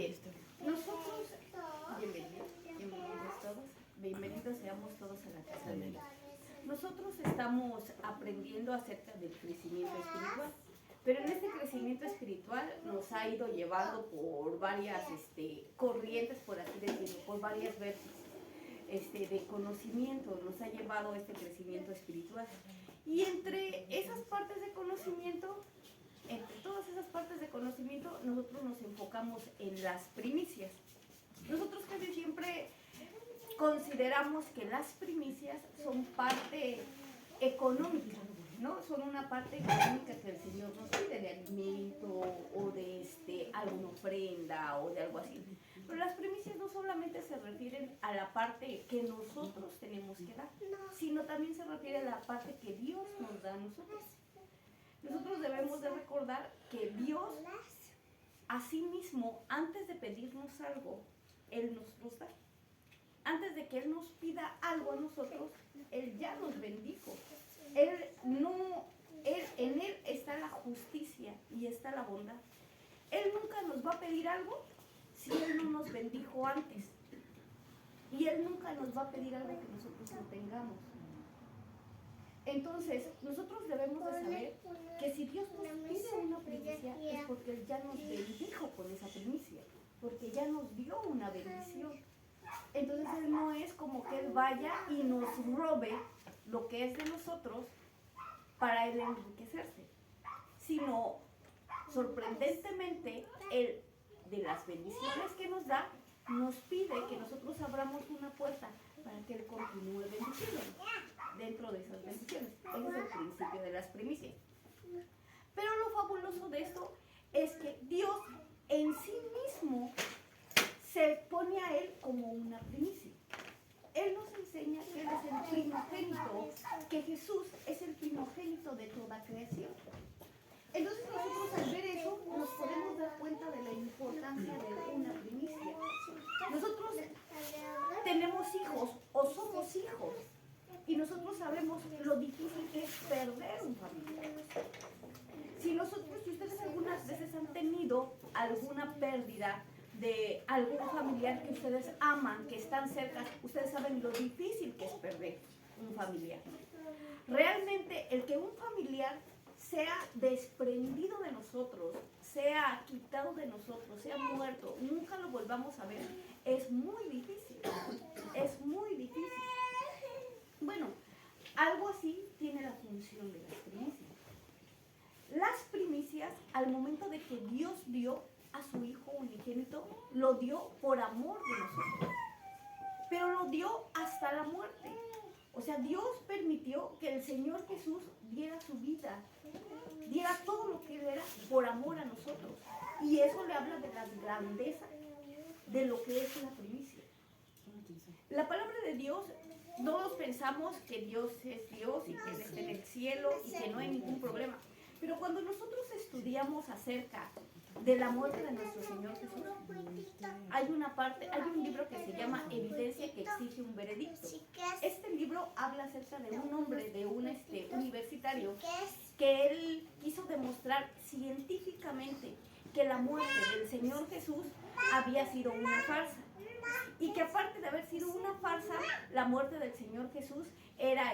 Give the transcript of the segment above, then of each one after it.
Bien, nosotros, bienvenidos seamos todos a la casa de Dios. Nosotros estamos aprendiendo acerca del crecimiento espiritual, pero en este crecimiento espiritual nos ha ido llevando por varias corrientes, por así decirlo, por varias vertientes de conocimiento, nos ha llevado este crecimiento espiritual. Y entre esas partes de conocimiento, entre todas esas partes de conocimiento, nosotros nos enfocamos en las primicias. Nosotros casi siempre consideramos que las primicias son parte económica, ¿no? Son una parte económica que el Señor nos pide, de alimento o de alguna ofrenda o de algo así. Pero las primicias no solamente se refieren a la parte que nosotros tenemos que dar, sino también se refiere a la parte que Dios nos da a nosotros. Nosotros debemos de recordar que Dios, a sí mismo, antes de pedirnos algo, Él nos los da. Antes de que Él nos pida algo a nosotros, Él ya nos bendijo. En Él está la justicia y está la bondad. Él nunca nos va a pedir algo si Él no nos bendijo antes. Y Él nunca nos va a pedir algo que nosotros no tengamos. Entonces, nosotros debemos de saber que si Dios nos pide una primicia es porque Él ya nos bendijo con esa primicia, porque ya nos dio una bendición. Entonces Él no es como que Él vaya y nos robe lo que es de nosotros para Él enriquecerse, sino sorprendentemente Él, de las bendiciones que nos da, nos pide que nosotros abramos una puerta para que Él continúe bendiciéndonos dentro de esas bendiciones. Ese es el principio de las primicias. Pero lo fabuloso de esto es que Dios en sí mismo se pone a Él como una primicia. Él nos enseña que Él es el primogénito, que Jesús es el primogénito de toda creación. Entonces nosotros al ver eso nos podemos dar cuenta de la importancia de una primicia. Nosotros tenemos hijos o somos hijos y nosotros sabemos lo difícil que es perder un familiar. Si ustedes algunas veces han tenido alguna pérdida de algún familiar que ustedes aman, que están cerca, ustedes saben lo difícil que es perder un familiar. Realmente el que un familiar sea desprendido de nosotros, sea quitado de nosotros, sea muerto, nunca lo volvamos a ver, es muy difícil, es muy difícil. Bueno, algo así tiene la función de las primicias. Las primicias, al momento de que Dios dio a su Hijo unigénito, lo dio por amor de nosotros, pero lo dio hasta la muerte. O sea, Dios permitió que el Señor Jesús diera su vida, diera todo lo que Él era por amor a nosotros. Y eso le habla de la grandeza de lo que es la primicia. La palabra de Dios, todos pensamos que Dios es Dios y que Él está en el cielo y que no hay ningún problema. Pero cuando nosotros estudiamos acerca de la muerte de nuestro Señor Jesús, hay un libro que se llama Evidencia que exige un veredicto. Este libro habla acerca de un hombre, de un universitario, que él quiso demostrar científicamente que la muerte del Señor Jesús había sido una farsa. Y que aparte de haber sido una farsa, la muerte del Señor Jesús era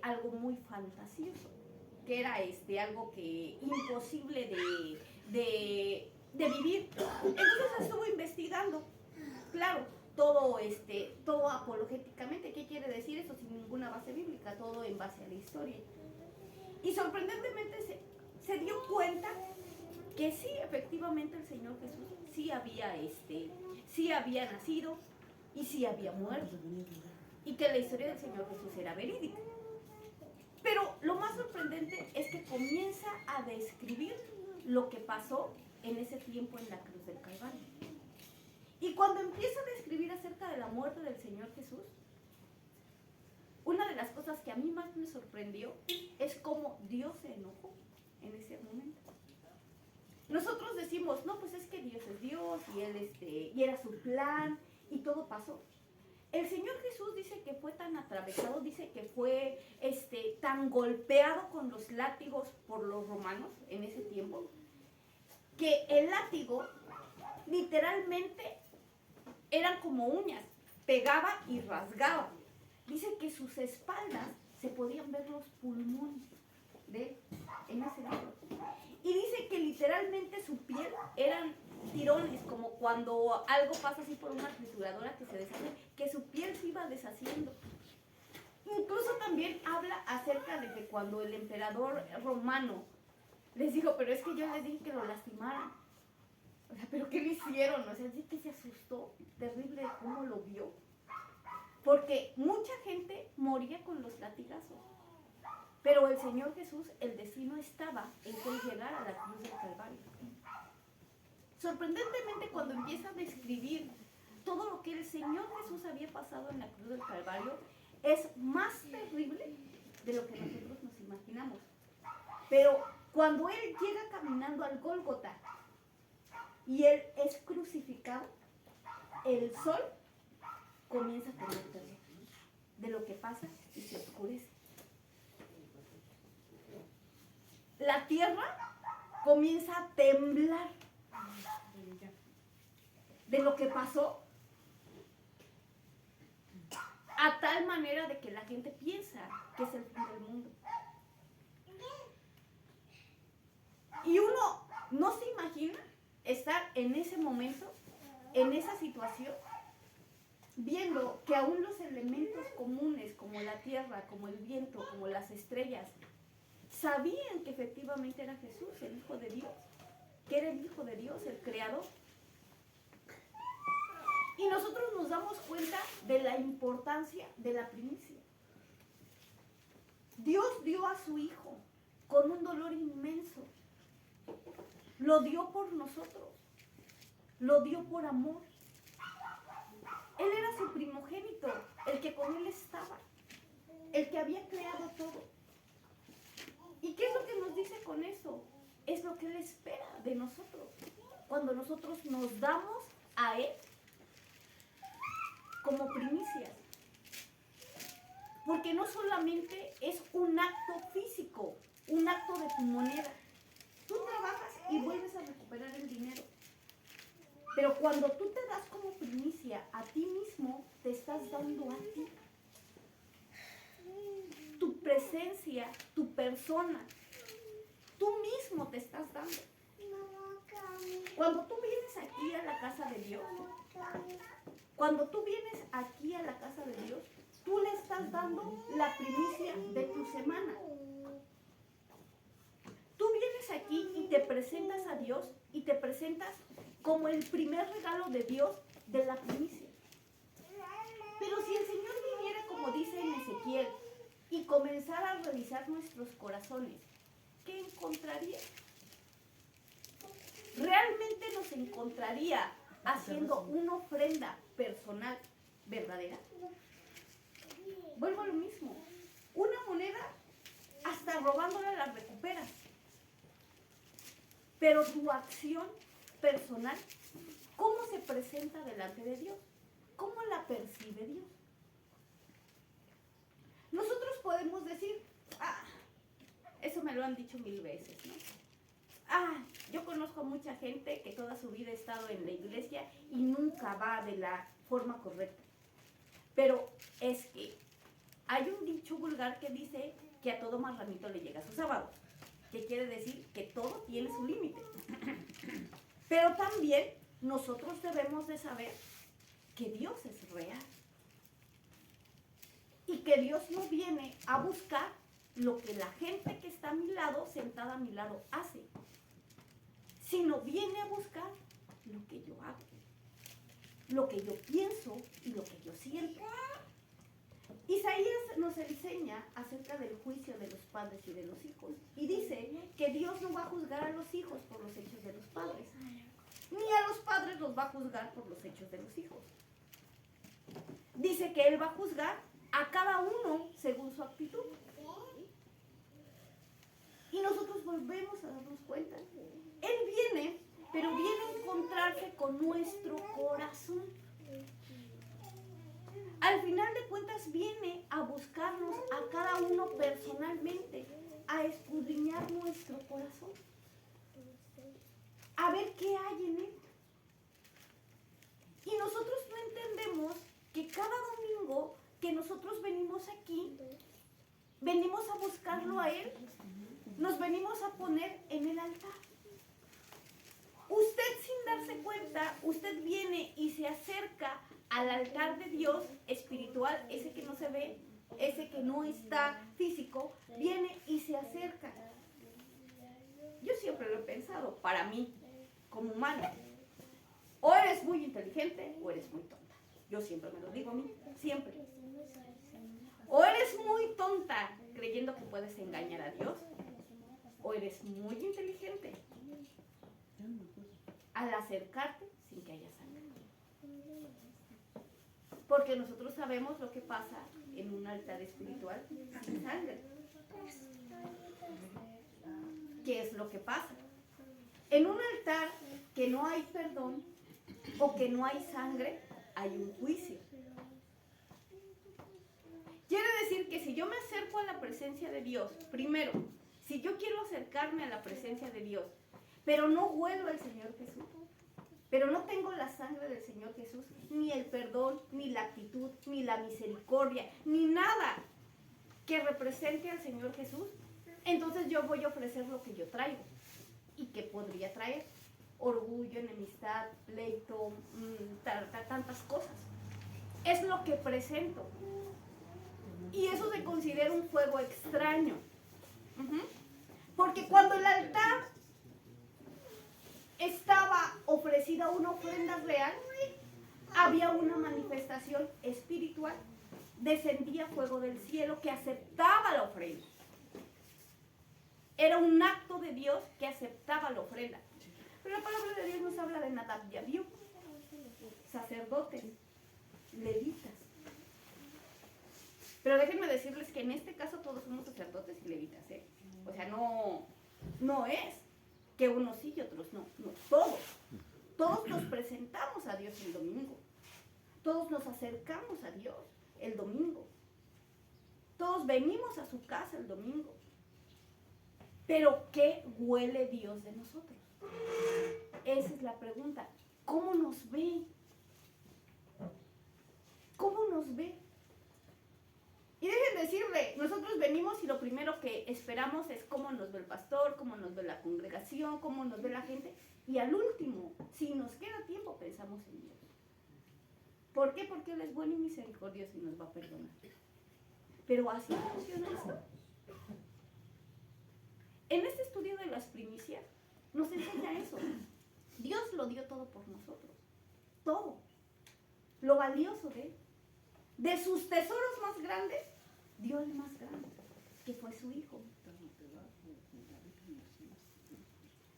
algo muy fantasioso, que era algo que imposible de vivir. Entonces estuvo investigando, claro, todo apologéticamente. ¿Qué quiere decir eso? Sin ninguna base bíblica, todo en base a la historia. Y sorprendentemente se dio cuenta que sí, efectivamente el Señor Jesús sí había nacido y sí había muerto, y que la historia del Señor Jesús era verídica. Pero lo más sorprendente es que comienza a describir lo que pasó en ese tiempo en la cruz del Calvario. Y cuando empieza a describir acerca de la muerte del Señor Jesús, una de las cosas que a mí más me sorprendió es cómo Dios se enojó en ese momento. Nosotros decimos, no, pues es que Dios es Dios y Él y era su plan y todo pasó. El Señor Jesús dice que fue tan atravesado, dice que fue tan golpeado con los látigos por los romanos en ese tiempo, que el látigo literalmente eran como uñas, pegaba y rasgaba. Dice que sus espaldas se podían ver los pulmones en ese libro. Y dice que literalmente su piel eran tirones, como cuando algo pasa así por una trituradora que se deshace, que su piel se iba deshaciendo. Incluso también habla acerca de que cuando el emperador romano les dijo, pero es que yo les dije que lo lastimaran. O sea, ¿pero qué le hicieron? O sea, sí que se asustó terrible de cómo lo vio. Porque mucha gente moría con los latigazos. Pero el Señor Jesús, el destino estaba en que Él llegara a la cruz del Calvario. Sorprendentemente, cuando empieza a describir todo lo que el Señor Jesús había pasado en la cruz del Calvario, es más terrible de lo que nosotros nos imaginamos. Pero cuando Él llega caminando al Gólgota y Él es crucificado, el sol comienza a tener terror de lo que pasa y se oscurece. La tierra comienza a temblar de lo que pasó, a tal manera de que la gente piensa que es el fin del mundo. Y uno no se imagina estar en ese momento, en esa situación, viendo que aún los elementos comunes como la tierra, como el viento, como las estrellas, sabían que efectivamente era Jesús, el Hijo de Dios, que era el Hijo de Dios, el Creador. Y nosotros nos damos cuenta de la importancia de la primicia. Dios dio a su Hijo con un dolor inmenso. Lo dio por nosotros. Lo dio por amor. Él era su primogénito, el que con Él estaba, el que había creado todo. ¿Y qué es lo que nos dice con eso? Es lo que Él espera de nosotros. Cuando nosotros nos damos a Él como primicias. Porque no solamente es un acto físico, un acto de tu moneda. Tú trabajas y vuelves a recuperar el dinero. Pero cuando tú te das como primicia a ti mismo, te estás dando a ti. Tu presencia, tu persona, tú mismo te estás dando. Cuando tú vienes aquí a la casa de Dios, cuando tú vienes aquí a la casa de Dios, tú le estás dando la primicia de tu semana. Tú vienes aquí y te presentas a Dios y te presentas como el primer regalo de Dios de la primicia. Pero si el Señor viniera, como dice en Ezequiel, y comenzara a revisar nuestros corazones, ¿qué encontraría? ¿Realmente nos encontraría haciendo una ofrenda personal verdadera? Vuelvo a lo mismo. Una moneda, hasta robándola la recuperas. Pero tu acción personal, ¿cómo se presenta delante de Dios? ¿Cómo la percibe Dios? Nosotros podemos decir, eso me lo han dicho 1000 veces, ¿no? Yo conozco mucha gente que toda su vida ha estado en la iglesia y nunca va de la forma correcta. Pero es que hay un dicho vulgar que dice que a todo marranito le llega su sábado, que quiere decir que todo tiene su límite. Pero también nosotros debemos de saber que Dios es real y que Dios no viene a buscar lo que la gente que está a mi lado, sentada a mi lado, hace, sino viene a buscar lo que yo hago, lo que yo pienso y lo que yo siento. Isaías nos enseña acerca del juicio de los padres y de los hijos. Y dice que Dios no va a juzgar a los hijos por los hechos de los padres, ni a los padres los va a juzgar por los hechos de los hijos. Dice que Él va a juzgar a cada uno según su actitud. Y nosotros volvemos a darnos cuenta. Él viene, pero viene a encontrarse con nuestro corazón. Al final de cuentas viene a buscarnos a cada uno personalmente, a escudriñar nuestro corazón, a ver qué hay en él. Y nosotros no entendemos que cada domingo que nosotros venimos aquí, venimos a buscarlo a Él, nos venimos a poner en el altar. Usted sin darse cuenta, usted viene y se acerca al altar de Dios espiritual, ese que no se ve, ese que no está físico, viene y se acerca. Yo siempre lo he pensado, para mí, como humano, o eres muy inteligente o eres muy tonta. Yo siempre me lo digo a mí, siempre. O eres muy tonta creyendo que puedes engañar a Dios, o eres muy inteligente al acercarte sin que haya sangre. Porque nosotros sabemos lo que pasa en un altar espiritual sin sangre. ¿Qué es lo que pasa? En un altar que no hay perdón o que no hay sangre, hay un juicio. Quiere decir que si yo me acerco a la presencia de Dios, primero, si yo quiero acercarme a la presencia de Dios, pero no huelo al Señor Jesús, pero no tengo la sangre del Señor Jesús, ni el perdón, ni la actitud, ni la misericordia, ni nada que represente al Señor Jesús, entonces yo voy a ofrecer lo que yo traigo. ¿Y qué podría traer? Orgullo, enemistad, pleito, tantas cosas. Es lo que presento. Y eso se considera un fuego extraño. Porque cuando el altar estaba ofrecida una ofrenda real, había una manifestación espiritual, descendía fuego del cielo que aceptaba la ofrenda. Era un acto de Dios que aceptaba la ofrenda. Pero la palabra de Dios nos habla de Nadab y Abiú, sacerdotes, levitas. Pero déjenme decirles que en este caso todos somos sacerdotes y levitas, ¿eh? O sea, no es que unos sí y otros no, todos. Todos nos presentamos a Dios el domingo. Todos nos acercamos a Dios el domingo. Todos venimos a su casa el domingo. Pero ¿qué huele Dios de nosotros? Esa es la pregunta. ¿Cómo nos ve? ¿Cómo nos ve? Y dejen decirle, nosotros venimos y lo primero que esperamos es cómo nos ve el pastor, cómo nos ve la congregación, cómo nos ve la gente. Y al último, si nos queda tiempo, pensamos en Dios. ¿Por qué? Porque Él es bueno y misericordioso y nos va a perdonar. Pero así funciona esto. En este estudio de las primicias nos enseña eso. Dios lo dio todo por nosotros. Todo. Lo valioso de Él. De sus tesoros más grandes, dio el más grande, que fue su Hijo.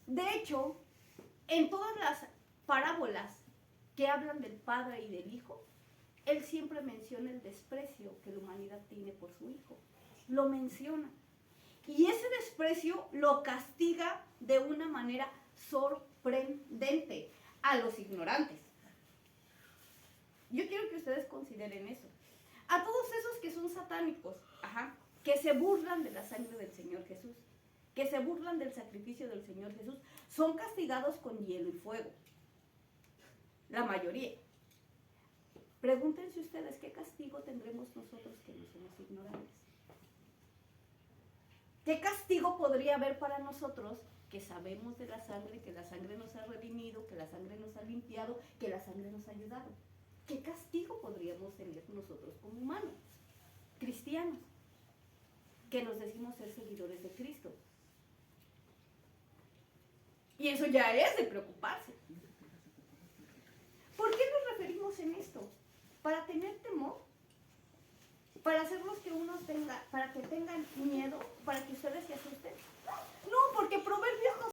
De hecho, en todas las parábolas que hablan del Padre y del Hijo, Él siempre menciona el desprecio que la humanidad tiene por su Hijo. Lo menciona. Y ese desprecio lo castiga de una manera sorprendente a los ignorantes. Yo quiero que ustedes consideren eso. A todos esos que son satánicos, que se burlan de la sangre del Señor Jesús, que se burlan del sacrificio del Señor Jesús, son castigados con hielo y fuego. La mayoría. Pregúntense ustedes, ¿qué castigo tendremos nosotros que no somos ignorantes? ¿Qué castigo podría haber para nosotros que sabemos de la sangre, que la sangre nos ha redimido, que la sangre nos ha limpiado, que la sangre nos ha ayudado? ¿Qué castigo podríamos tener nosotros como humanos, cristianos, que nos decimos ser seguidores de Cristo? Y eso ya es de preocuparse. ¿Por qué nos referimos en esto? ¿Para tener temor? ¿Para hacerlos que uno tenga, para que tengan miedo? ¿Para que ustedes se asusten?